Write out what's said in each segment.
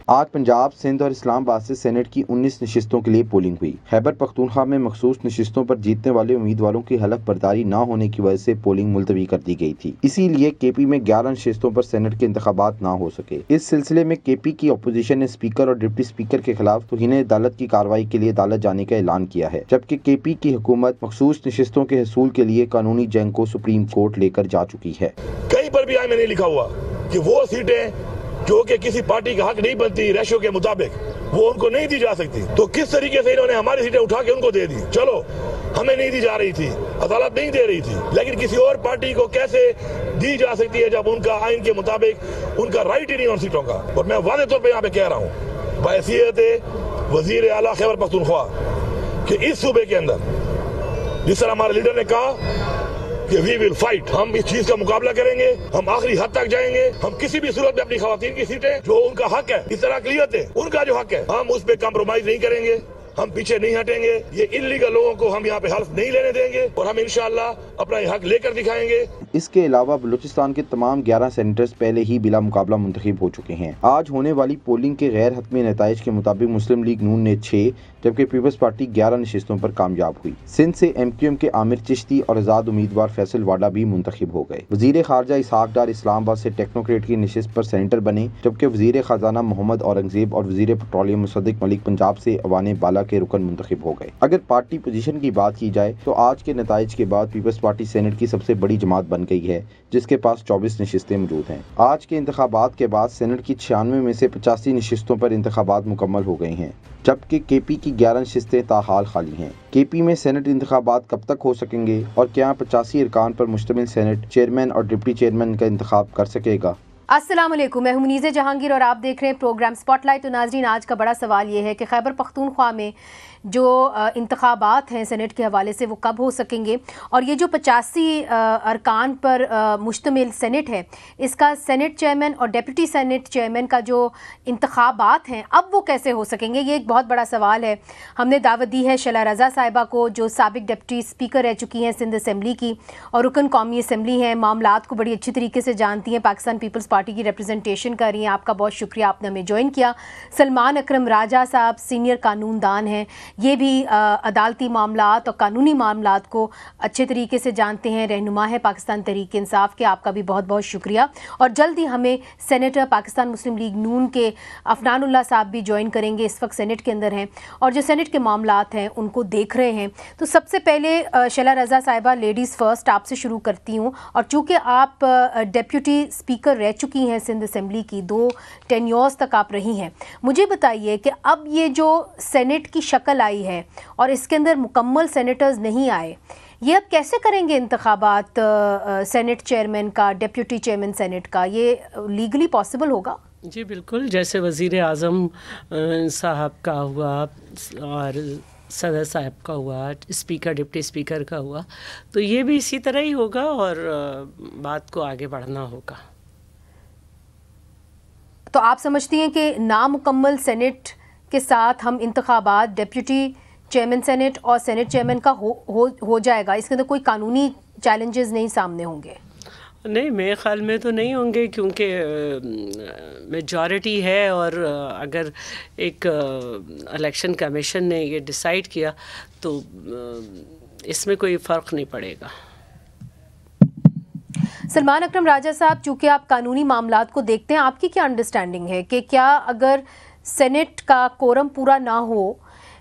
آج پنجاب، سندھ اور اسلام آباد سے سینٹ کی 19 نشستوں کے لیے پولنگ ہوئی۔ خیبر پختونخوا میں مخصوص نشستوں پر جیتنے والے امیدواروں کی حلف برداری نہ ہونے کی وجہ سے پولنگ ملتوی کر دی گئی تھی، اسی لیے کے پی میں 11 نشستوں پر سینٹ کے انتخابات نہ ہو سکے۔ اس سلسلے میں کے پی کی اپوزیشن نے اسپیکر اور ڈپٹی اسپیکر کے خلاف توہین عدالت کی کارروائی کے لیے عدالت جانے کا اعلان کیا ہے، جبکہ کے پی کی حکومت مخصوص نشستوں کے حصول کے لیے قانونی جنگ کو سپریم کورٹ لے کر جا چکی ہے۔ کہیں پر بھی آئین میں نہیں لکھا ہوا کہ وہ سیٹیں جو کہ کسی پارٹی کا حق نہیں بنتی ریشو کے مطابق وہ ان کو نہیں دی جا سکتی، تو کس طریقے سے انہوں نے ہماری سیٹیں اٹھا کے ان کو دے دی؟ چلو ہمیں نہیں دی جا رہی تھی، عدالت نہیں دے رہی تھی، لیکن کسی اور پارٹی کو کیسے دی جا سکتی ہے جب ان کا آئین کے مطابق ان کا رائٹ ہی نہیں ان سیٹوں کا؟ اور میں واضح طور پہ یہاں پہ کہہ رہا ہوں بحیثیت وزیر اعلیٰ خیبر پختونخوا کہ اس صوبے کے اندر جس طرح ہمارے لیڈر نے کہا کہ وی ول فائٹ، ہم اس چیز کا مقابلہ کریں گے، ہم آخری حد تک جائیں گے، ہم کسی بھی صورت میں اپنی خواتین کی سیٹیں جو ان کا حق ہے، اس طرح اقلیت ہے ان کا جو حق ہے، ہم اس پہ کمپرومائز نہیں کریں گے، ہم پیچھے نہیں ہٹیں گے، یہ انلیگل لوگوں کو ہم یہاں پہ حلف نہیں لینے دیں گے اور ہم انشاءاللہ اپنا یہ حق لے کر دکھائیں گے۔ اس کے علاوہ بلوچستان کے تمام 11 سینیٹرز پہلے ہی بلا مقابلہ منتخب ہو چکے ہیں۔ آج ہونے والی پولنگ کے غیر حتمی نتائج کے مطابق مسلم لیگ نون نے 6 جبکہ پیپلز پارٹی 11 نشستوں پر کامیاب ہوئی۔ سندھ سے ایم کیو ایم کے عامر چشتی اور آزاد امیدوار فیصل واڈا بھی منتخب ہو گئے۔ وزیر خارجہ اسحاق ڈار اسلام آباد سے ٹیکنوکریٹ کی نشست پر سینیٹر بنے، جبکہ وزیر خزانہ محمد اورنگزیب اور وزیر پیٹرولیم مصدق ملک پنجاب سے ایوان بالا کے رکن منتخب ہو گئے۔ اگر پارٹی پوزیشن کی بات کی جائے تو آج کے نتائج کے بعد پیپلز پارٹی سینٹ کی سب سے بڑی جماعت بن گئی ہے، جس کے پاس 24 نشستیں موجود ہیں۔ آج کے انتخابات کے بعد سینٹ کی 96 میں سے 85 نشستوں پر انتخابات مکمل ہو گئے ہیں، جبکہ کے پی کی 11 نشستیں تاحال خالی ہیں۔ کے پی میں سینٹ انتخابات کب تک ہو سکیں گے اور کیا 85 ارکان پر مشتمل سینٹ چیئرمین اور ڈپٹی چیئرمین کا انتخاب کر سکے گا؟ السلام علیکم، میں ہوں منیزہ جہانگیر اور آپ دیکھ رہے ہیں پروگرام سپاٹ لائٹ۔ تو ناظرین، آج کا بڑا سوال یہ ہے کہ خیبر پختونخوا میں جو انتخابات ہیں سینٹ کے حوالے سے وہ کب ہو سکیں گے، اور یہ جو 85 ارکان پر مشتمل سینٹ ہے، اس کا سینٹ چیئرمین اور ڈیپٹی سینٹ چیئرمین کا جو انتخابات ہیں اب وہ کیسے ہو سکیں گے؟ یہ ایک بہت بڑا سوال ہے۔ ہم نے دعوت دی ہے شیلا رضا صاحبہ کو، جو سابق ڈپٹی اسپیکر رہ چکی ہیں سندھ اسمبلی کی اور رکن قومی اسمبلی ہیں، معاملات کو بڑی اچھی طریقے سے جانتی ہیں، پاکستان پیپلز پارٹی کی ریپرزنٹیشن کر رہی ہیں۔ آپ کا بہت شکریہ، آپ نے ہمیں جوائن کیا۔ سلمان اکرم راجہ صاحب سینئر قانون دان ہیں، یہ بھی عدالتی معاملات اور قانونی معاملات کو اچھے طریقے سے جانتے ہیں، رہنما ہے پاکستان تحریک انصاف کے، آپ کا بھی بہت بہت شکریہ۔ اور جلد ہی ہمیں سینیٹر پاکستان مسلم لیگ نون کے عفنان اللہ صاحب بھی جوائن کریں گے، اس وقت سینٹ کے اندر ہیں اور جو سینٹ کے معاملات ہیں ان کو دیکھ رہے ہیں۔ تو سب سے پہلے شیلا رضا صاحبہ، لیڈیز فرسٹ، آپ سے شروع کرتی ہوں، اور چونکہ آپ ڈیپیوٹی اسپیکر رہ چکی ہیں سندھ اسمبلی کی، 2 ٹینیورز تک آپ رہی ہیں، مجھے بتائیے کہ اب یہ جو سینٹ کی شکل آئی ہے اور اس کے اندر مکمل سینیٹرز نہیں آئے، یہ اب کیسے کریں گے انتخابات سینٹ چیئرمین کا، ڈیپیوٹی چیئرمین سینٹ کا؟ یہ لیگلی پاسبل ہوگا؟ جی بالکل، جیسے وزیر اعظم صاحب کا ہوا اور صدر صاحب کا ہوا، اسپیکر ڈپٹی اسپیکر کا ہوا، تو یہ بھی اسی طرح ہی ہوگا اور بات کو آگے بڑھنا ہوگا۔ تو آپ سمجھتی ہیں کہ نامکمل سینٹ کے ساتھ ہم انتخابات ڈیپیوٹی چیئرمین سینٹ اور سینٹ چیئرمین کا ہو جائے گا؟ اس کے اندر کوئی قانونی چیلنجز نہیں سامنے ہوں گے؟ نہیں، میرے خیال میں تو نہیں ہوں گے، کیونکہ میجورٹی ہے، اور اگر ایک الیکشن کمیشن نے یہ ڈیسائیڈ کیا تو اس میں کوئی فرق نہیں پڑے گا۔ سلمان اکرم راجہ صاحب، چونکہ آپ قانونی معاملات کو دیکھتے ہیں، آپ کی کیا انڈرسٹینڈنگ ہے کہ کیا اگر سینٹ کا کورم پورا نہ ہو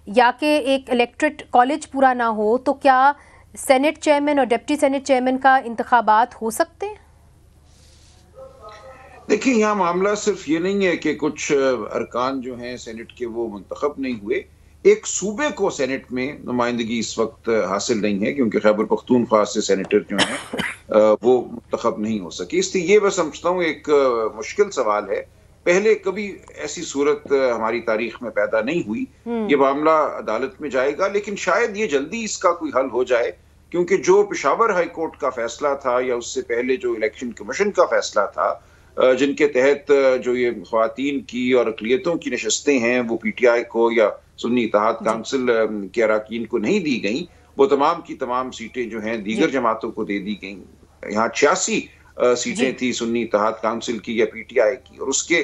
یا کہ ایک الیکٹریٹ کالج پورا نہ ہو تو کیا سینٹ چیئرمین اور ڈپٹی سینٹ چیئرمین کا انتخابات ہو سکتے ہیں؟ دیکھیں، یہاں معاملہ صرف یہ نہیں ہے کہ کچھ ارکان جو ہیں سینٹ کے وہ منتخب نہیں ہوئے، ایک صوبے کو سینٹ میں نمائندگی اس وقت حاصل نہیں ہے، کیونکہ خیبر پختونخوا سے سینیٹر جو ہیں وہ منتخب نہیں ہو سکے۔ اس لیے یہ میں سمجھتا ہوں ایک مشکل سوال ہے، پہلے کبھی ایسی صورت ہماری تاریخ میں پیدا نہیں ہوئی۔ یہ معاملہ عدالت میں جائے گا، لیکن شاید یہ جلدی اس کا کوئی حل ہو جائے، کیونکہ جو پشاور ہائی کورٹ کا فیصلہ تھا یا اس سے پہلے جو الیکشن کمیشن کا فیصلہ تھا، جن کے تحت جو یہ خواتین کی اور اقلیتوں کی نشستیں ہیں وہ پی ٹی آئی کو یا سنی اتحاد کونسل کے اراکین کو نہیں دی گئیں، وہ تمام کی تمام سیٹیں جو ہیں دیگر جماعتوں کو دے دی گئیں۔ یہاں 86 سیٹیں تھی سنی اتحاد کونسل کی یا پی ٹی آئی کی، اور اس کے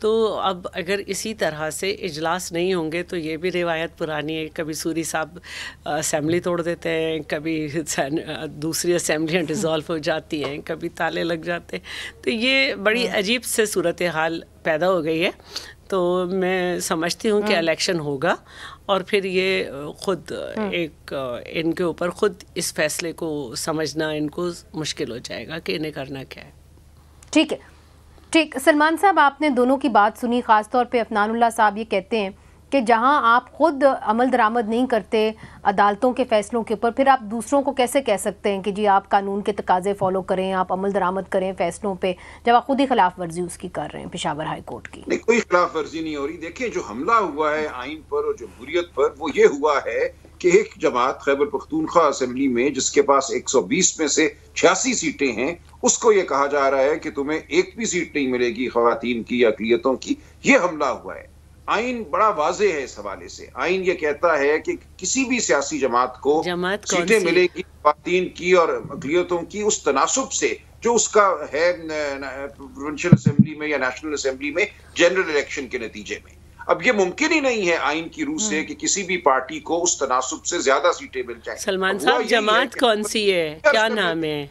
تو اب اگر اسی طرح سے اجلاس نہیں ہوں گے تو یہ بھی روایت پرانی ہے، کبھی سوری صاحب اسمبلی توڑ دیتے ہیں، کبھی دوسری اسمبلیاں ڈیزالو ہو جاتی ہیں، کبھی تالے لگ جاتے ہیں، تو یہ بڑی عجیب سے صورتحال پیدا ہو گئی ہے. تو میں سمجھتی ہوں کہ الیکشن ہوگا اور پھر یہ خود ایک ان کے اوپر خود اس فیصلے کو سمجھنا ان کو مشکل ہو جائے گا کہ انہیں کرنا کیا ہے. ٹھیک ہے، ٹھیک. سلمان صاحب، آپ نے دونوں کی بات سنی، خاص طور پہ عفنان اللہ صاحب یہ کہتے ہیں کہ جہاں آپ خود عمل درآمد نہیں کرتے عدالتوں کے فیصلوں کے اوپر، پھر آپ دوسروں کو کیسے کہہ سکتے ہیں کہ جی آپ قانون کے تقاضے فالو کریں، آپ عمل درآمد کریں فیصلوں پہ، جب آپ خود ہی خلاف ورزی اس کی کر رہے ہیں پشاور ہائی کورٹ کی؟ نہیں، کوئی خلاف ورزی نہیں ہو رہی. دیکھیں، جو حملہ ہوا ہے آئین پر اور جمہوریت پر، وہ یہ ہوا ہے کہ ایک جماعت خیبر پختونخوا اسمبلی میں جس کے پاس 120 میں سے 86 سیٹیں ہیں، اس کو یہ کہا جا رہا ہے کہ تمہیں ایک بھی سیٹ نہیں ملے گی خواتین کی یا اقلیتوں کی. یہ حملہ ہوا ہے. آئین بڑا واضح ہے اس حوالے سے. آئین یہ کہتا ہے کہ کسی بھی سیاسی جماعت کو سیٹیں ملے گی خواتین کی اور اقلیتوں کی اس تناسب سے جو اس کا ہے پروونشل اسمبلی میں یا نیشنل اسمبلی میں جنرل الیکشن کے نتیجے میں. اب یہ ممکن ہی نہیں ہے آئین کی روح سے کہ کسی بھی پارٹی کو اس تناسب سے زیادہ سیٹیں مل جائیں. سلمان صاحب، جماعت کون سی ہے، کیا نام ہے؟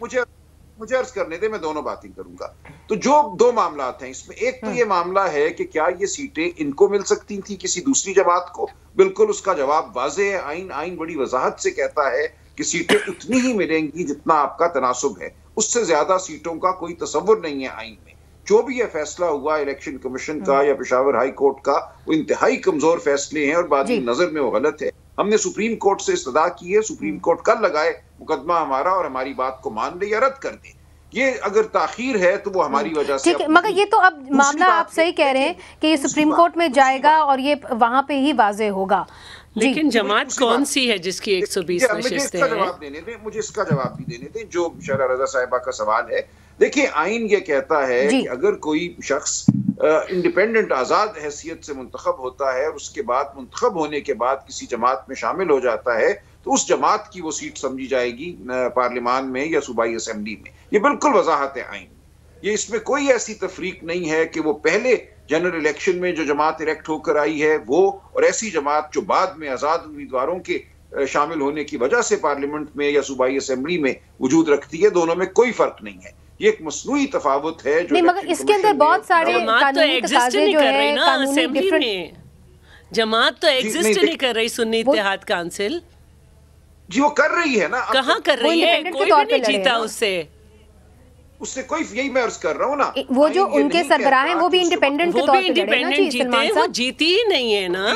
مجھے عرض کرنے دیں، میں دونوں باتیں کروں گا. تو جو دو معاملات ہیں اس میں، ایک تو یہ معاملہ ہے کہ کیا یہ سیٹیں ان کو مل سکتی تھی کسی دوسری جماعت کو. بالکل اس کا جواب واضح ہے. آئین بڑی وضاحت سے کہتا ہے کہ سیٹیں اتنی ہی ملیں گی جتنا آپ کا تناسب ہے، اس سے زیادہ سیٹوں کا کوئی تصور نہیں ہے آئین میں. جو بھی یہ فیصلہ ہوا الیکشن کمیشن کا یا پشاور ہائی کورٹ کا، وہ انتہائی کمزور فیصلے ہیں اور بادی نظر میں وہ غلط ہے. ہم نے سپریم کورٹ سے استدعا کی ہے، سپریم کورٹ کل لگائے مقدمہ ہمارا اور ہماری بات کو مان لے یا رد کر دے. یہ اگر تاخیر ہے تو وہ ہماری وجہ سے. ٹھیک ہے، مگر یہ تو اب معاملہ آپ صحیح کہہ رہے ہیں کہ یہ سپریم کورٹ میں جائے گا اور یہ وہاں پہ ہی واضح ہوگا. لیکن جماعت کون سی ہے جس کی 120 نشستیں ہیں؟ مجھے اس کا جواب بھی دینے دیں جو شہلا رضا صاحبہ کا سوال ہے. دیکھیں، آئین یہ کہتا ہے کہ اگر کوئی شخص انڈیپینڈنٹ آزاد حیثیت سے منتخب ہوتا ہے اور اس کے بعد منتخب ہونے کے بعد کسی جماعت میں شامل ہو جاتا ہے تو اس جماعت کی وہ سیٹ سمجھی جائے گی پارلیمان میں یا صوبائی اسمبلی میں. یہ بالکل وضاحت ہے آئین. یہ اس میں کوئی ایسی تفریق نہیں ہے کہ وہ پہلے جنرل الیکشن میں جو جماعت الیکٹ ہو کر آئی ہے وہ، اور ایسی جماعت جو بعد میں آزاد امیدواروں کے شامل ہونے کی وجہ سے پارلیمنٹ میں یا صوبائی اسمبلی میں وجود رکھتی ہے. دونوں میں کوئی فرق نہیں ہے. یہ ایک مصنوعی تفاوت ہے جو مگر اس کے اندر بہت سارے قانونی تقاضے جو ہیں قانونی ڈیفرنٹ. جماعت تو ایگزسٹ نہیں کر رہی سنی اتحاد کونسل. جی وہ کر رہی ہے نا. کہاں کر رہی ہے؟ کوئی بھی نہیں جیتا اس سے کوئی. یہی میں عرض کر رہا ہوں نا، وہ جو ان کے سربراہ ہیں وہ بھی انڈیپینڈنٹ کے طور پہ لڑے نا. جی سلمان صاحب، وہ جیتی ہی نہیں ہے نا.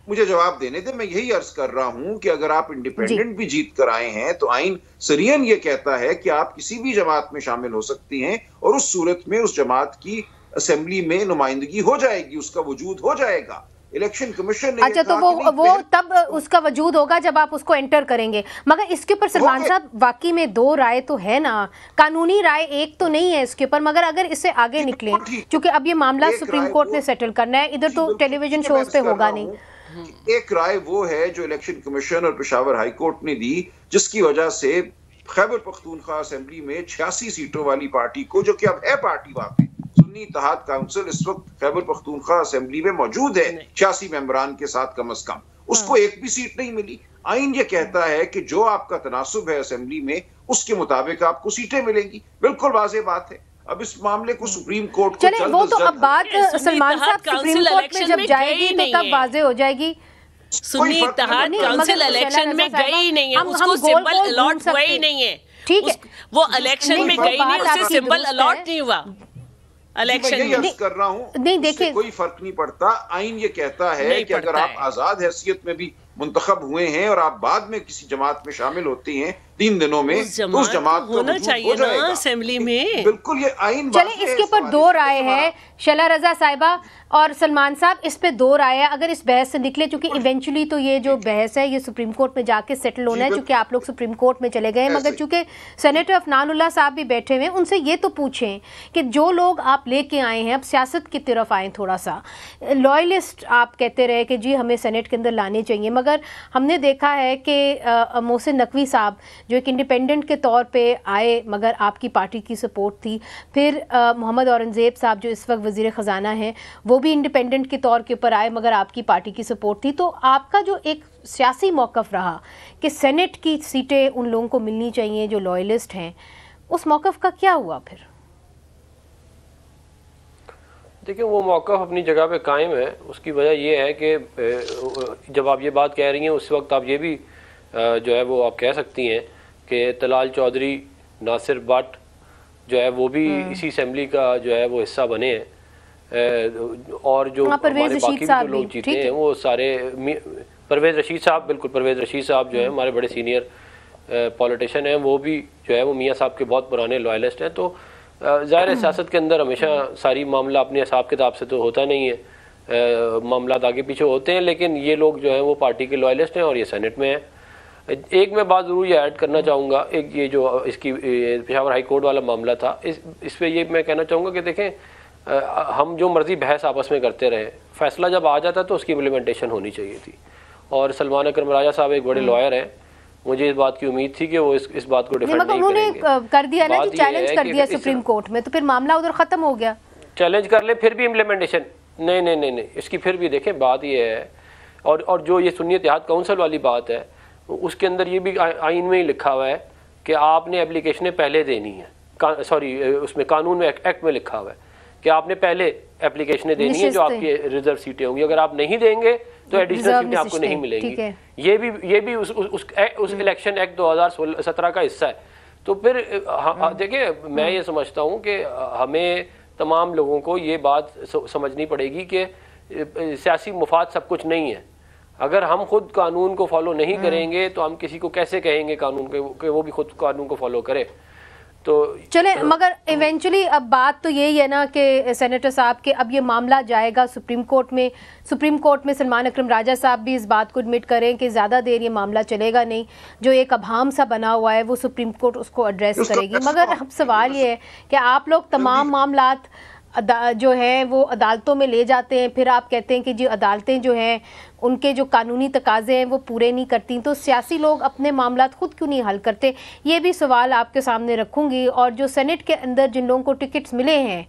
مجھے جواب دینے دیں. میں یہی عرض کر رہا ہوں کہ اگر آپ انڈیپینڈنٹ بھی جیت کر آئے ہیں تو آئین سرین یہ کہتا ہے کہ آپ کسی بھی جماعت میں شامل ہو سکتی ہیں اور اس صورت میں اس جماعت کی اسمبلی میں نمائندگی ہو جائے گی، اس کا وجود ہو جائے گا. الیکشن کمیشن نے اچھا، تو وہ تب اس کا وجود ہوگا جب آپ اس کو انٹر کریں گے. مگر اس کے اوپر سلمان صاحب واقعی میں دو رائے تو ہے نا، قانونی رائے ایک تو نہیں ہے اس کے اوپر. مگر اگر اس سے آگے نکلیں، چونکہ اب یہ معاملہ سپریم کورٹ نے سیٹل کرنا ہے، ادھر تو ٹیلی ویژن شوز پہ ہوگا نہیں. ایک رائے وہ ہے جو الیکشن کمیشن اور پشاور ہائی کورٹ نے دی، جس کی وجہ سے خیبر پختونخوا اسمبلی میں 86 سیٹوں والی پارٹی کو، جو کہ اب ہے پارٹی واقعی سنی اتحاد کونسل، اس وقت خیبر پختونخوا اسمبلی میں موجود ہے 86 ممبران کے ساتھ کم از کم، اس کو ایک بھی سیٹ نہیں ملی. آئین یہ کہتا ہے کہ جو آپ کا تناسب ہے اسمبلی میں اس کے مطابق آپ کو سیٹیں ملیں گی. بالکل واضح بات ہے. اب اس معاملے کو سپریم کورٹ کو چلیں، وہ تو اب بات سلمان صاحب سپریم کورٹ میں جب جائے گی تو تب واضح ہو جائے گی. سنی اتحاد کونسل الیکشن میں گئی نہیں ہے، اس کو سمبل الاٹ ہوا ہی نہیں ہے. ٹھیک ہے، وہ الیکشن میں گئی نہیں، اسے سمبل الاٹ نہیں ہوا الیکشن میں. میں کر رہا ہوں نہیں، دیکھیں کوئی فرق نہیں پڑتا. آئین یہ کہتا ہے کہ اگر آپ آزاد حیثیت میں بھی منتخب ہوئے ہیں اور آپ بعد میں کسی جماعت میں شامل ہوتے ہیں 3 دنوں میں، تو اس جماعت کا ہونا چاہیے نا اسمبلی میں. بالکل، یہ آئین. چلیں، اس کے اوپر دو رائے ہے، شہلا رضا صاحبہ اور سلمان صاحب، اس پہ دو رائے ہے. اگر اس بحث سے نکلے، چونکہ ایونچولی تو یہ جو بحث ہے یہ سپریم کورٹ میں جا کے سیٹل ہونا ہے، چونکہ آپ لوگ سپریم کورٹ میں چلے گئے ہیں. مگر چونکہ سینیٹر عفنان اللہ صاحب بھی بیٹھے ہوئے ہیں، ان سے یہ تو پوچھیں کہ جو لوگ آپ لے کے آئے ہیں، اب سیاست کی طرف آئیں تھوڑا سا. لائلسٹ آپ کہتے رہے کہ جی ہمیں سینیٹ کے اندر لانے چاہیے، مگر ہم نے دیکھا ہے کہ محسن نقوی صاحب جو ایک انڈیپینڈنٹ کے طور پہ آئے مگر آپ کی پارٹی کی سپورٹ تھی. پھر محمد اورنگزیب صاحب جو اس وقت وزیر خزانہ ہیں وہ بھی انڈیپینڈنٹ کے طور کے اوپر آئے مگر آپ کی پارٹی کی سپورٹ تھی. تو آپ کا جو ایک سیاسی موقف رہا کہ سینٹ کی سیٹیں ان لوگوں کو ملنی چاہیے جو لائلسٹ ہیں، اس موقف کا کیا ہوا پھر؟ دیکھیں وہ موقف اپنی جگہ پہ قائم ہے. اس کی وجہ یہ ہے کہ جب آپ یہ بات کہہ رہی ہیں اس وقت آپ یہ بھی جو ہے وہ آپ کہہ سکتی ہیں کہ طلال چودھری، ناصر بٹ جو ہے وہ بھی اسی اسمبلی کا جو ہے وہ حصہ بنے ہیں، اور جو ہمارے باقی بھی جو لوگ جیتے ہیں وہ سارے پرویز رشید صاحب، بالکل پرویز رشید صاحب جو ہیں ہمارے بڑے سینئر پولیٹیشین ہیں، وہ بھی جو ہے وہ میاں صاحب کے بہت پرانے لائلسٹ ہیں. تو ظاہر سیاست کے اندر ہمیشہ ساری معاملہ اپنے حساب کتاب سے تو ہوتا نہیں ہے، معاملات آگے پیچھے ہوتے ہیں، لیکن یہ لوگ جو ہیں وہ پارٹی کے لائلسٹ ہیں اور یہ سینٹ میں ہیں. ایک میں بات ضرور یہ ایڈ کرنا چاہوں گا، ایک یہ جو اس کی پشاور ہائی کورٹ والا معاملہ تھا، اس پہ یہ میں کہنا چاہوں گا کہ دیکھیں ہم جو مرضی بحث آپس میں کرتے رہے، فیصلہ جب آ جاتا تو اس کی امپلیمنٹیشن ہونی چاہیے تھی. اور سلمان اکرم راجہ صاحب ایک بڑے لائر ہیں، مجھے اس بات کی امید تھی کہ وہ اس بات کو ڈیفینڈ نہیں کریں گے. انہوں نے کر دیا نا کہ چیلنج کر دیا سپریم کورٹ میں، تو پھر معاملہ ادھر ختم ہو گیا. چیلنج کر لے پھر بھی امپلیمنٹیشن نہیں، اس کی پھر بھی دیکھیں بات یہ ہے، اور جو یہ سنی اتحاد کونسل والی بات ہے اس کے اندر یہ بھی آئین میں ہی لکھا ہوا ہے کہ آپ نے اپلیکیشنیں پہلے دینی ہیں، سوری اس میں قانون میں ایکٹ میں لکھا ہوا ہے کہ آپ نے پہلے اپلیکیشنیں دینی ہیں جو آپ کی ریزرو سیٹیں ہوں گی. اگر آپ نہیں دیں گے تو ایڈیشنل سیٹیں آپ کو نہیں ملیں گی. یہ بھی اس الیکشن ایکٹ 2017 کا حصہ ہے. تو پھر دیکھیں میں یہ سمجھتا ہوں کہ ہمیں تمام لوگوں کو یہ بات سمجھنی پڑے گی کہ سیاسی مفاد سب کچھ نہیں ہے. اگر ہم خود قانون کو فالو نہیں کریں گے تو ہم کسی کو کیسے کہیں گے قانون کہ وہ بھی خود قانون کو فالو کرے. تو چلیں مگر ایونچولی اب بات تو یہی ہے نا کہ سینیٹر صاحب کہ اب یہ معاملہ جائے گا سپریم کورٹ میں سلمان اکرم راجہ صاحب بھی اس بات کو ایڈمٹ کریں کہ زیادہ دیر یہ معاملہ چلے گا نہیں، جو ایک ابہام سا بنا ہوا ہے وہ سپریم کورٹ اس کو ایڈریس کرے گی. مگر اب سوال یہ ہے کہ آپ لوگ تمام معاملات جو ہیں وہ عدالتوں میں لے جاتے ہیں، پھر آپ کہتے ہیں کہ جی عدالتیں جو ہیں ان کے جو قانونی تقاضے ہیں وہ پورے نہیں کرتی، تو سیاسی لوگ اپنے معاملات خود کیوں نہیں حل کرتے؟ یہ بھی سوال آپ کے سامنے رکھوں گی. اور جو سینٹ کے اندر جن لوگوں کو ٹکٹس ملے ہیں،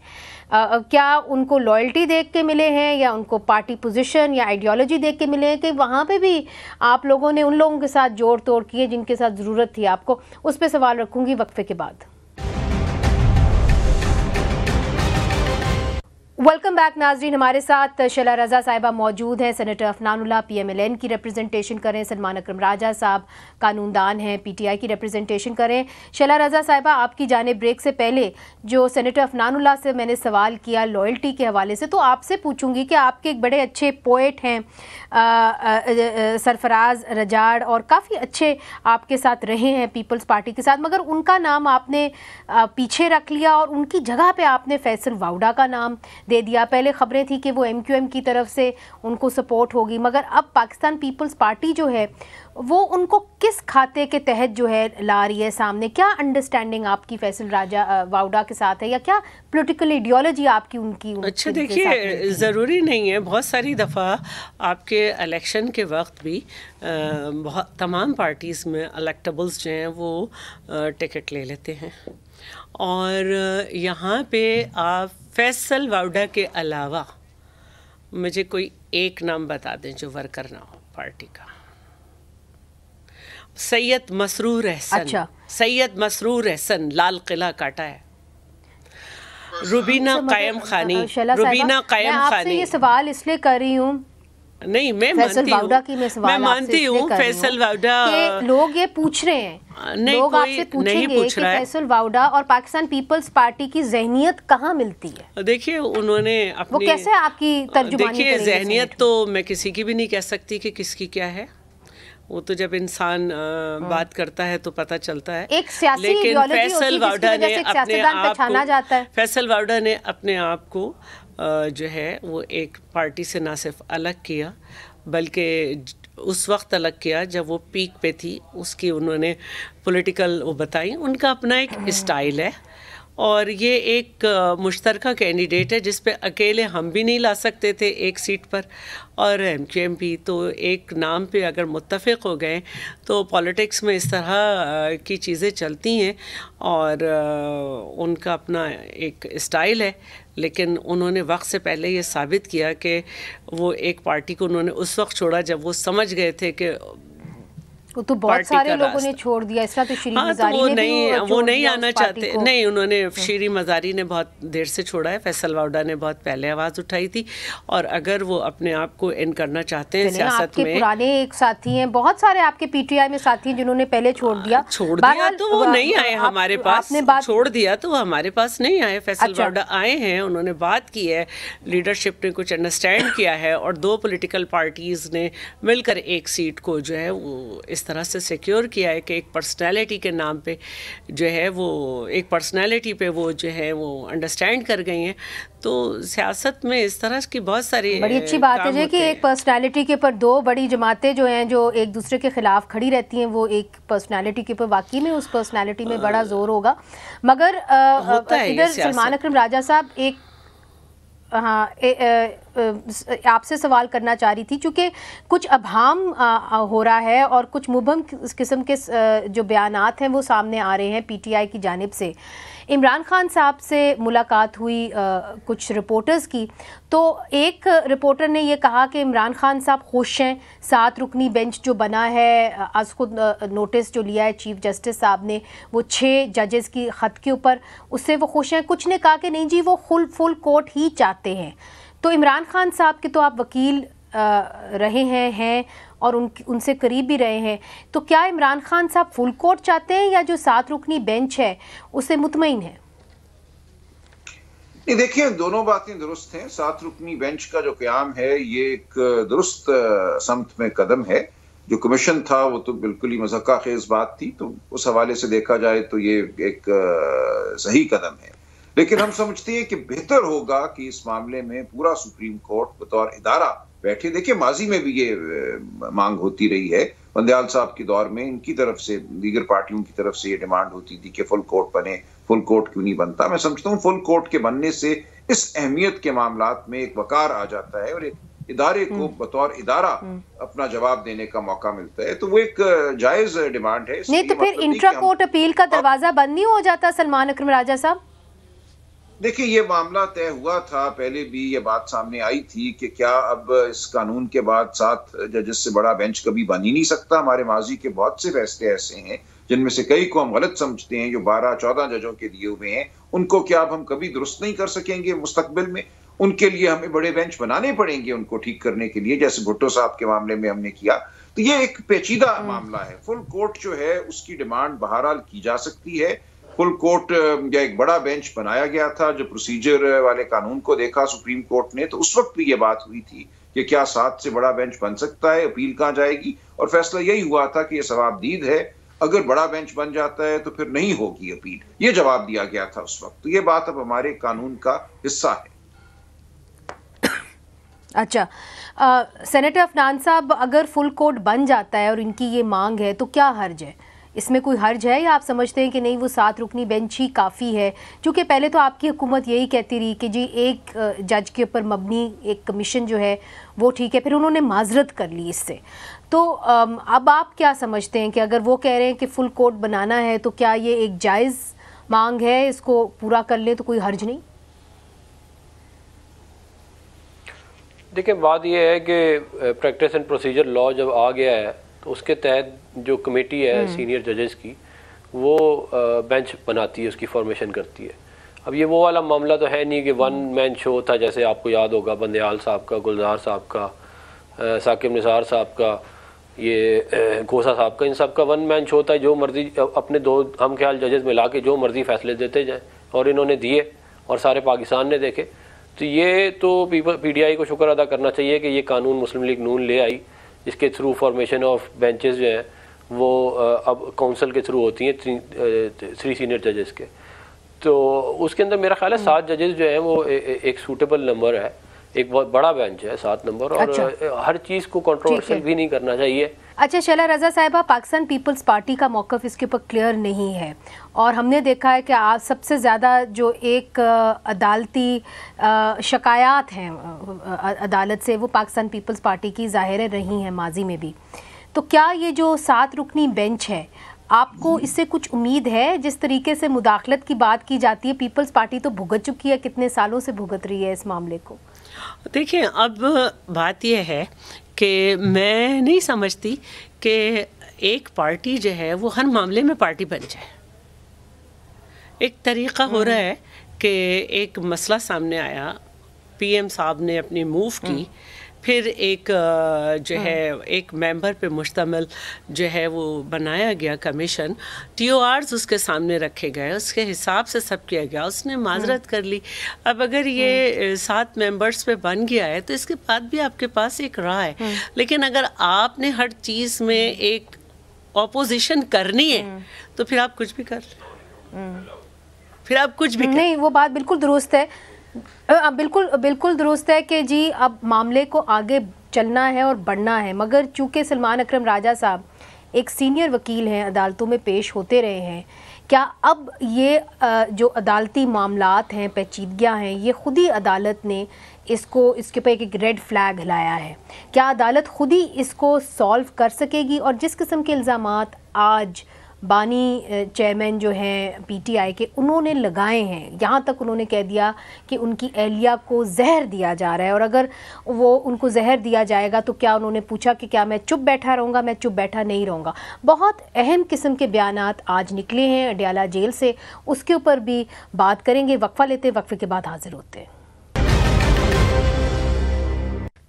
کیا ان کو لائلٹی دیکھ کے ملے ہیں یا ان کو پارٹی پوزیشن یا آئیڈیالوجی دیکھ کے ملے ہیں کہ وہاں پہ بھی آپ لوگوں نے ان لوگوں کے ساتھ جوڑ توڑ کیے جن کے ساتھ ضرورت تھی آپ کو؟ اس پہ سوال رکھوں گی وقفے کے بعد. ویلکم بیک ناظرین، ہمارے ساتھ شیلا رضا صاحبہ موجود ہیں، سینیٹر افنان اللہ پی ایم ایل این کی ریپرزنٹیشن کریں، سلمان اکرم راجہ صاحب قانون دان ہیں پی ٹی آئی کی ریپرزنٹیشن کریں. شیلا رضا صاحبہ آپ کی جانب بریک سے پہلے جو سینیٹر افنان اللہ سے میں نے سوال کیا لائلٹی کے حوالے سے، تو آپ سے پوچھوں گی کہ آپ کے ایک بڑے اچھے پوئٹ ہیں سرفراز رجاڑ، اور کافی اچھے آپ کے ساتھ رہے ہیں پیپلز پارٹی کے ساتھ، مگر ان کا نام آپ نے پیچھے رکھ لیا اور ان کی جگہ پہ آپ نے فیصل واؤڈا کا نام دے دیا. پہلے خبریں تھیں کہ وہ ایم کیو ایم کی طرف سے ان کو سپورٹ ہوگی، مگر اب پاکستان پیپلز پارٹی جو ہے وہ ان کو کس کھاتے کے تحت جو ہے لا رہی ہے سامنے؟ کیا انڈرسٹینڈنگ آپ کی فیصل واؤڈا کے ساتھ ہے، یا کیا پولیٹیکل ایڈیالوجی آپ کی ان کی؟ اچھا دیکھیے، ضروری نہیں ہے، بہت ساری دفعہ آپ کے الیکشن کے وقت بھی تمام پارٹیز میں الیکٹیبلز جو ہیں وہ ٹکٹ لے لیتے ہیں، اور یہاں پہ آپ فیصل واؤڈا کے علاوہ مجھے کوئی ایک نام بتا دیں جو ورکر نہ ہو پارٹی کا. سید مسرور احسن، سید مسرور احسن لال قلعہ کاٹا ہے. روبینہ قائم خانی، روبینہ قائم خانی. آپ سے یہ سوال اس لیے کر رہی ہوں، نہیں میں مانتی ہوں فیصل واؤڈا کہ لوگ یہ پوچھ رہے ہیں، لوگ آپ سے پوچھیں گے کہ فیصل واؤڈا اور پاکستان پیپلز پارٹی کی ذہنیت کہاں ملتی ہے؟ دیکھیے انہوں نے وہ کیسے آپ کی ترجمانی دیکھیے ذہنیت تو میں کسی کی بھی نہیں کہہ سکتی کہ کس کی کیا ہے، وہ تو جب انسان بات کرتا ہے تو پتہ چلتا ہے. ایک سیاسی ایڈیالوجی ہوتی ہے جس کی وجہ سے ایک سیاستدان پہچانا جاتا ہے. فیصل واؤڈا نے اپنے آپ کو جو ہے وہ ایک پارٹی سے نہ صرف الگ کیا بلکہ اس وقت الگ کیا جب وہ پیک پہ تھی، اس کی انہوں نے پولیٹیکل وہ بتائی. ان کا اپنا ایک اسٹائل ہے اور یہ ایک مشترکہ کینڈیڈیٹ ہے جس پہ اکیلے ہم بھی نہیں لا سکتے تھے ایک سیٹ پر اور ایم کیو ایم بھی. تو ایک نام پہ اگر متفق ہو گئے تو پالیٹکس میں اس طرح کی چیزیں چلتی ہیں اور ان کا اپنا ایک اسٹائل ہے. لیکن انہوں نے وقت سے پہلے یہ ثابت کیا کہ وہ ایک پارٹی کو انہوں نے اس وقت چھوڑا جب وہ سمجھ گئے تھے کہ وہ تو بہت سارے لوگوں نے چھوڑ دیا. اس طرح تو شیریں مزاری نے وہ نہیں آنا چاہتے. نہیں, انہوں نے شیریں مزاری نے بہت دیر سے چھوڑا ہے. فیصل واوڈا نے بہت پہلے آواز اٹھائی تھی. اور اگر وہ اپنے آپ کو ان کرنا چاہتے ہیں سیاست میں. آپ کے پرانے ایک ساتھی ہیں, بہت سارے آپ کے پی ٹی آئی میں ساتھی ہیں جنہوں نے پہلے چھوڑ دیا تو وہ نہیں آئے ہمارے پاس. چھوڑ دیا تو وہ ہمارے پاس نہیں آئے. فیصل واوڈا آئے ہیں, انہوں نے بات کی ہے, لیڈرشپ نے کچھ انڈرسٹینڈ کیا ہے اور 2 پولیٹیکل پارٹیز نے مل کر ایک سیٹ کو جو ہے وہ اس طرح سے سیکیور کیا ہے کہ ایک پرسنالٹی کے نام پہ جو ہے وہ ایک پرسنالٹی پہ وہ جو ہے وہ انڈرسٹینڈ کر گئی ہیں. تو سیاست میں اس طرح کی بہت ساری بڑی اچھی بات ہے کہ ایک پرسنالٹی کے اوپر 2 بڑی جماعتیں جو ہیں جو ایک دوسرے کے خلاف کھڑی رہتی ہیں, وہ ایک پرسنالٹی کے اوپر واقعی میں اس پرسنالٹی میں بڑا زور ہوگا. مگر ادھر سلمان اکرم راجہ صاحب ایک آپ سے سوال کرنا چاہ رہی تھی, چونکہ کچھ ابہام ہو رہا ہے اور کچھ مبہم قسم کے جو بیانات ہیں وہ سامنے آ رہے ہیں پی ٹی آئی کی جانب سے. عمران خان صاحب سے ملاقات ہوئی کچھ رپورٹرز کی, تو ایک رپورٹر نے یہ کہا کہ عمران خان صاحب خوش ہیں 7 رکنی بینچ جو بنا ہے, آج خود نوٹس جو لیا ہے چیف جسٹس صاحب نے وہ 6 ججز کی خط کے اوپر, اس سے وہ خوش ہیں. کچھ نے کہا کہ نہیں جی وہ فل کورٹ ہی چاہتے ہیں. تو عمران خان صاحب کے تو آپ وکیل رہے ہیں اور ان سے قریب بھی رہے ہیں, تو کیا عمران خان صاحب فل کورٹ چاہتے ہیں یا جو 7 رکنی بینچ ہے اس سے مطمئن ہیں؟ نہیں, دیکھیں دونوں باتیں درست ہیں. 7 رکنی بینچ کا جو قیام ہے یہ ایک درست سمت میں قدم ہے. جو کمیشن تھا وہ تو بالکل ہی مضحکہ خیز بات تھی, تو اس حوالے سے دیکھا جائے تو یہ ایک صحیح قدم ہے. لیکن ہم سمجھتے ہیں کہ بہتر ہوگا کہ اس معاملے میں پورا سپریم کورٹ بطور ادارہ بیٹھے. دیکھیں ماضی میں بھی یہ مانگ ہوتی رہی ہے, بندیال صاحب کے دور میں ان کی طرف سے دیگر پارٹیوں کی طرف سے یہ ڈیمانڈ ہوتی تھی کہ فل کورٹ بنے. فل کورٹ کیوں نہیں بنتا؟ میں سمجھتا ہوں فل کورٹ کے بننے سے اس اہمیت کے معاملات میں ایک وقار آ جاتا ہے اور ایک ادارے کو بطور ادارہ اپنا جواب دینے کا موقع ملتا ہے. تو وہ ایک جائز ڈیمانڈ ہے. نہیں تو پھر انٹرا کورٹ اپیل کا دروازہ بند نہیں ہو جاتا سلمان اکرم راجہ صاحب؟ دیکھیں یہ معاملہ طے ہوا تھا, پہلے بھی یہ بات سامنے آئی تھی کہ کیا اب اس قانون کے بعد 7 ججز سے بڑا بینچ کبھی بن ہی نہیں سکتا. ہمارے ماضی کے بہت سے فیصلے ایسے ہیں جن میں سے کئی کو ہم غلط سمجھتے ہیں, جو 12-14 ججوں کے دیے ہوئے ہیں, ان کو کیا اب ہم کبھی درست نہیں کر سکیں گے مستقبل میں؟ ان کے لیے ہمیں بڑے بینچ بنانے پڑیں گے ان کو ٹھیک کرنے کے لیے, جیسے بھٹو صاحب کے معاملے میں ہم نے کیا. تو یہ ایک پیچیدہ معاملہ ہے. فل کورٹ جو ہے اس کی ڈیمانڈ بہرحال کی جا سکتی ہے. فل کورٹ یا ایک بڑا بینچ بنایا گیا تھا جو پروسیجر والے قانون کو دیکھا سپریم کورٹ نے, تو اس وقت بھی یہ بات ہوئی تھی کہ کیا 7 سے بڑا بینچ بن سکتا ہے, اپیل کہاں جائے گی, اور فیصلہ یہی ہوا تھا کہ یہ ثوابدید ہے, اگر بڑا بینچ بن جاتا ہے تو پھر نہیں ہوگی اپیل. یہ جواب دیا گیا تھا اس وقت. تو یہ بات اب ہمارے قانون کا حصہ ہے. اچھا, سینیٹر عفنان صاحب اگر فل کورٹ بن جاتا ہے اور ان کی یہ مانگ ہے تو کیا حرج ہے؟ اس میں کوئی حرج ہے یا آپ سمجھتے ہیں کہ نہیں وہ 7 رکنی بینچ ہی کافی ہے؟ چونکہ پہلے تو آپ کی حکومت یہی کہتی رہی کہ جی ایک جج کے اوپر مبنی ایک کمیشن جو ہے وہ ٹھیک ہے, پھر انہوں نے معذرت کر لی اس سے. تو اب آپ کیا سمجھتے ہیں کہ اگر وہ کہہ رہے ہیں کہ فل کورٹ بنانا ہے تو کیا یہ ایک جائز مانگ ہے, اس کو پورا کر لیں تو کوئی حرج نہیں؟ دیکھیں بات یہ ہے کہ پریکٹس اینڈ پروسیجر لا جب آ گیا ہے تو اس کے تحت جو کمیٹی ہے سینئر ججز کی وہ بینچ بناتی ہے, اس کی فارمیشن کرتی ہے. اب یہ وہ والا معاملہ تو ہے نہیں کہ 1 مین شو تھا, جیسے آپ کو یاد ہوگا بندیال صاحب کا, گلزار صاحب کا, ثاقب نثار صاحب کا, یہ گھوسا صاحب کا, ان سب کا 1 مین شو تھا. جو مرضی اپنے 2 ہم خیال ججز ملا کے جو مرضی فیصلے دیتے جائیں, اور انہوں نے دیے اور سارے پاکستان نے دیکھے. تو یہ تو پی ٹی آئی کو شکر ادا کرنا چاہیے کہ یہ قانون مسلم لیگ نون لے آئی, جس کے تھرو فارمیشن آف بینچز جو ہیں وہ اب کونسل کے تھرو ہوتی ہیں 3 سینئر ججز کے. تو اس کے اندر میرا خیال ہے 7 ججز جو ہیں وہ ایک سوٹیبل نمبر ہے. ایک بہت بڑا بینچ ہے 7 نمبر، اور ہر چیز کو کنٹروورشل بھی نہیں کرنا چاہیے. اچھا شیلا رضا صاحبہ، پاکستان پیپلز پارٹی کا موقف اس کے اوپر کلیئر نہیں ہے، اور ہم نے دیکھا ہے کہ آج سب سے زیادہ جو ایک عدالتی شکایات ہیں عدالت سے، وہ پاکستان پیپلز پارٹی کی ظاہر رہی ہیں ماضی میں بھی. تو کیا یہ جو 7 رکنی بینچ ہے، آپ کو اس سے کچھ امید ہے؟ جس طریقے سے مداخلت کی بات کی جاتی ہے، پیپلز پارٹی تو بھگت چکی ہے، کتنے سالوں سے بھگت رہی ہے اس معاملے کو. دیکھیں، اب بات یہ ہے کہ میں نہیں سمجھتی کہ ایک پارٹی جو ہے وہ ہر معاملے میں پارٹی بن جائے. ایک طریقہ ہو رہا ہے کہ ایک مسئلہ سامنے آیا، پی ایم صاحب نے اپنی موو کی، پھر ایک جو ہے ایک ممبر پہ مشتمل جو ہے وہ بنایا گیا کمیشن، ٹی او آرز اس کے سامنے رکھے گئے، اس کے حساب سے سب کیا گیا، اس نے معذرت کر لی. اب اگر یہ 7 ممبرز پہ بن گیا ہے تو اس کے بعد بھی آپ کے پاس ایک راہ ہے. لیکن اگر آپ نے ہر چیز میں ایک اپوزیشن کرنی ہے تو پھر آپ کچھ بھی کر لیں، پھر آپ کچھ بھی نہیں. وہ بات بالکل درست ہے، بالکل درست ہے کہ جی اب معاملے کو آگے چلنا ہے اور بڑھنا ہے، مگر چونکہ سلمان اکرم راجہ صاحب ایک سینئر وکیل ہیں، عدالتوں میں پیش ہوتے رہے ہیں، کیا اب یہ جو عدالتی معاملات ہیں، پیچیدگیاں ہیں، یہ خود ہی عدالت نے اس کے اوپر ایک ریڈ فلیگ ہلایا ہے؟ کیا عدالت خود ہی اس کو سالو کر سکے گی؟ اور جس قسم کے الزامات آج بانی چیئرمین جو ہیں پی ٹی آئی کے انہوں نے لگائے ہیں، یہاں تک انہوں نے کہہ دیا کہ ان کی اہلیہ کو زہر دیا جا رہا ہے، اور اگر وہ ان کو زہر دیا جائے گا تو کیا انہوں نے پوچھا کہ کیا میں چپ بیٹھا رہوں گا؟ میں چپ بیٹھا نہیں رہوں گا. بہت اہم قسم کے بیانات آج نکلے ہیں اڈیالہ جیل سے، اس کے اوپر بھی بات کریں گے. وقفہ لیتے، وقفے کے بعد حاضر ہوتے ہیں.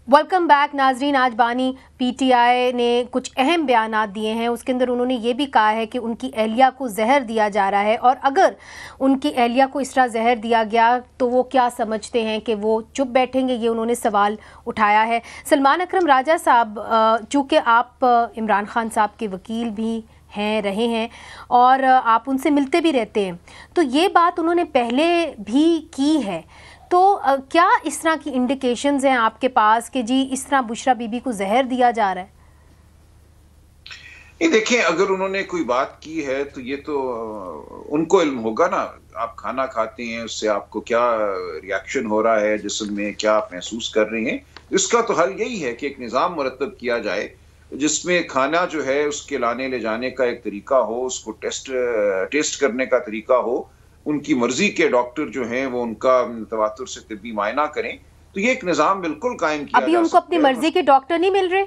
ویلکم بیک ناظرین. آج بانی پی ٹی آئی نے کچھ اہم بیانات دیے ہیں، اس کے اندر انہوں نے یہ بھی کہا ہے کہ ان کی اہلیہ کو زہر دیا جا رہا ہے، اور اگر ان کی اہلیہ کو اس طرح زہر دیا گیا تو وہ کیا سمجھتے ہیں کہ وہ چپ بیٹھیں گے؟ یہ انہوں نے سوال اٹھایا ہے. سلمان اکرم راجہ صاحب، چونکہ آپ عمران خان صاحب کے وکیل بھی رہے ہیں اور آپ ان سے ملتے بھی رہتے ہیں، تو یہ بات انہوں نے پہلے بھی کی ہے، تو کیا اس طرح کی انڈیکیشنز ہیں آپ کے پاس کہ جی اس طرح بشرا بی بی کو زہر دیا جا رہا ہے؟ یہ دیکھیں، اگر انہوں نے کوئی بات کی ہے تو یہ تو ان کو علم ہوگا نا. آپ کھانا کھاتے ہیں، اس سے آپ کو کیا ریاکشن ہو رہا ہے جسم میں، کیا آپ محسوس کر رہے ہیں. اس کا تو حل یہی ہے کہ ایک نظام مرتب کیا جائے جس میں کھانا جو ہے اس کے لانے لے جانے کا ایک طریقہ ہو، اس کو ٹیسٹ کرنے کا طریقہ ہو، ان کی مرضی کے ڈاکٹر جو ہیں وہ ان کا تواتر سے طبی معائنہ کریں. تو یہ ایک نظام بالکل قائم کیا. ابھی ان کو اپنی مرضی کے ڈاکٹر نہیں مل رہے؟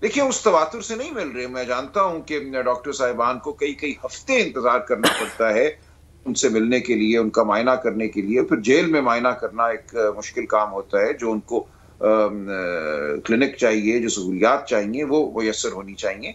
دیکھیں، اس تواتر سے نہیں مل رہے. میں جانتا ہوں کہ ڈاکٹر صاحبان کو کئی ہفتے انتظار کرنا پڑتا ہے ان سے ملنے کے لیے، ان کا معائنہ کرنے کے لیے. پھر جیل میں معائنہ کرنا ایک مشکل کام ہوتا ہے. جو ان کو کلینک چاہیے، جو سہولیات چاہیے وہ میسر ہونی چاہیے.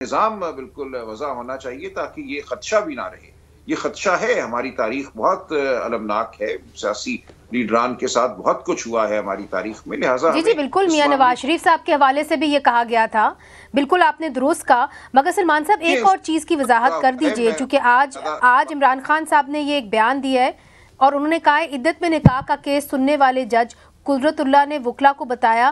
نظام بالکل وضع ہونا چاہیے تاکہ یہ خدشہ بھی نہ رہے. یہ خدشہ ہے. ہماری تاریخ بہت المناک ہے، سیاسی لیڈران کے ساتھ بہت کچھ ہوا ہے ہماری تاریخ میں، لہٰذا جی بالکل. میاں نواز شریف صاحب کے حوالے سے بھی یہ کہا گیا تھا، بالکل آپ نے درست کہا. مگر سلمان صاحب ایک اور چیز کی وضاحت کر دیجئے، چونکہ آج عمران خان صاحب نے یہ ایک بیان دیا ہے اور انہوں نے کہا ہے عدت میں نکاح کا کیس سننے والے جج قدرت اللہ نے وکلا کو بتایا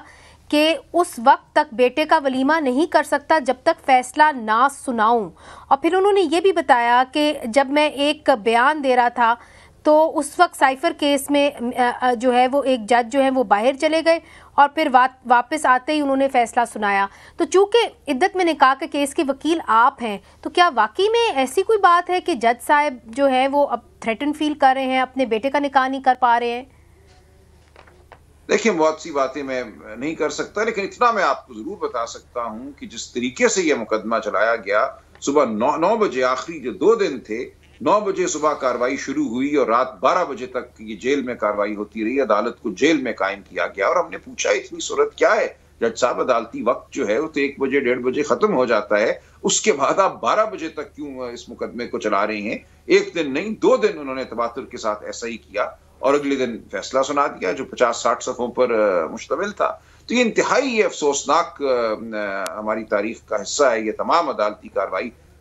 کہ اس وقت تک بیٹے کا ولیمہ نہیں کر سکتا جب تک فیصلہ نہ سناؤں. اور پھر انہوں نے یہ بھی بتایا کہ جب میں ایک بیان دے رہا تھا تو اس وقت سائفر کیس میں جو ہے وہ ایک جج جو ہے وہ باہر چلے گئے اور پھر واپس آتے ہی انہوں نے فیصلہ سنایا. تو چونکہ عدت میں نکاح کے کیس کے وکیل آپ ہیں، تو کیا واقعی میں ایسی کوئی بات ہے کہ جج صاحب جو ہے وہ اب تھریٹن فیل کر رہے ہیں، اپنے بیٹے کا نکاح نہیں کر پا رہے ہیں؟ دیکھیں، بہت سی باتیں میں نہیں کر سکتا، لیکن اتنا میں آپ کو ضرور بتا سکتا ہوں کہ جس طریقے سے یہ مقدمہ چلایا گیا، صبح 9 بجے آخری جو 2 دن تھے، 9 بجے صبح کاروائی شروع ہوئی اور رات 12 بجے تک یہ جیل میں کاروائی ہوتی رہی. عدالت کو جیل میں قائم کیا گیا اور ہم نے پوچھا اتنی صورت کیا ہے جج صاحب؟ عدالتی وقت جو ہے وہ تو 1 بجے 1:30 بجے ختم ہو جاتا ہے، اس کے بعد آپ 12 بجے تک کیوں اس مقدمے کو چلا رہے ہیں؟ 1 دن نہیں 2 دن انہوں نے تواتر کے ساتھ ایسا ہی کیا اور اگلے دن فیصلہ سنا دیا جو 50-60 صفحوں پر مشتمل تھا. تو یہ انتہائی افسوسناک ہماری تاریخ کا حصہ ہے یہ تمام عدالتی کاروائی